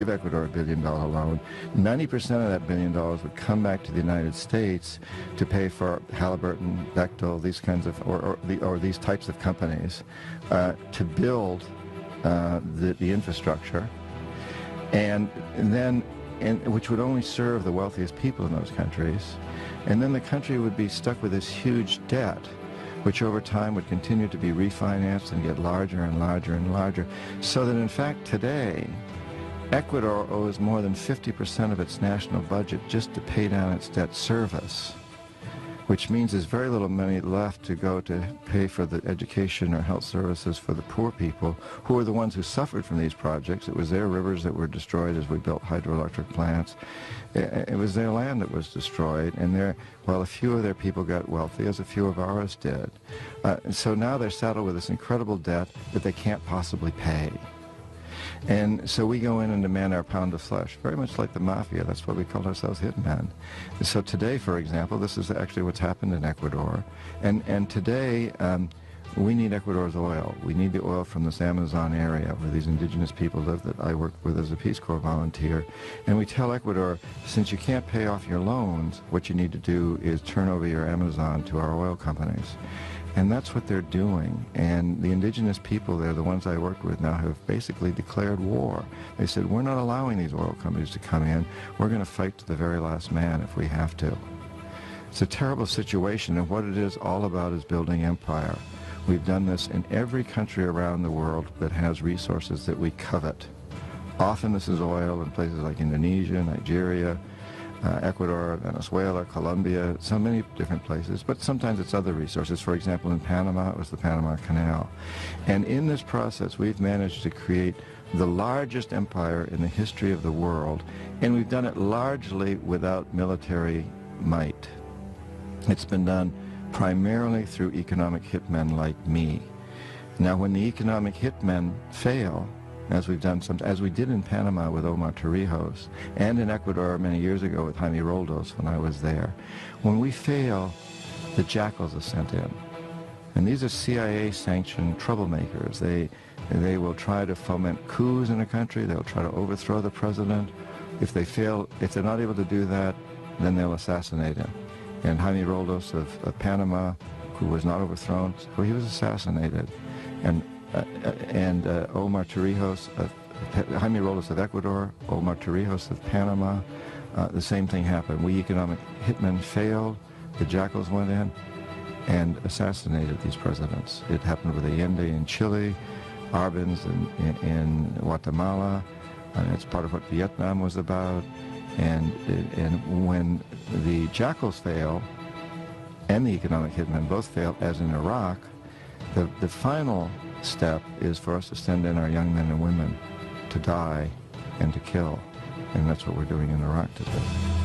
give Ecuador $1 billion loan, 90% of that $1 billion would come back to the United States to pay for Halliburton, Bechtel, these kinds of, or these types of companies, to build the infrastructure, and then, which would only serve the wealthiest people in those countries. And then the country would be stuck with this huge debt, which over time would continue to be refinanced and get larger and larger and larger, so that in fact today, Ecuador owes more than 50% of its national budget just to pay down its debt service, which means there's very little money left to go to pay for the education or health services for the poor people, who are the ones who suffered from these projects. It was their rivers that were destroyed as we built hydroelectric plants. It was their land that was destroyed, and while a few of their people got wealthy, as a few of ours did. So now they're saddled with this incredible debt that they can't possibly pay. And so we go in and demand our pound of flesh, very much like the mafia. That's why we called ourselves hitmen. So today, for example, this is actually what's happened in Ecuador. And today, we need Ecuador's oil. We need the oil from this Amazon area where these indigenous people live that I work with as a Peace Corps volunteer. And we tell Ecuador, since you can't pay off your loans, what you need to do is turn over your Amazon to our oil companies. And that's what they're doing. And the indigenous people there, the ones I worked with now, have basically declared war. They said, we're not allowing these oil companies to come in. We're going to fight to the very last man if we have to. It's a terrible situation, and what it is all about is building empire. We've done this in every country around the world that has resources that we covet. Often this is oil in places like Indonesia, Nigeria, Ecuador, Venezuela, Colombia, so many different places, but sometimes it's other resources. For example, in Panama, it was the Panama Canal. And in this process, we've managed to create the largest empire in the history of the world, and we've done it largely without military might. It's been done primarily through economic hitmen like me. Now, when the economic hitmen fail, as we did in Panama with Omar Torrijos, and in Ecuador many years ago with Jaime Roldos when I was there. When we fail, the jackals are sent in. And these are CIA-sanctioned troublemakers. They will try to foment coups in a country. They'll try to overthrow the president. If they fail, if they're not able to do that, then they'll assassinate him. And Jaime Roldos of Panama, who was not overthrown, so he was assassinated. And Omar Torrijos, Jaime Roldos of Ecuador, Omar Torrijos of Panama, the same thing happened. We economic hitmen failed, the jackals went in and assassinated these presidents. It happened with Allende in Chile, Arbenz in Guatemala, and it's part of what Vietnam was about. And when the jackals fail, and the economic hitmen both fail, as in Iraq, the final step is for us to send in our young men and women to die and to kill. And that's what we're doing in Iraq today.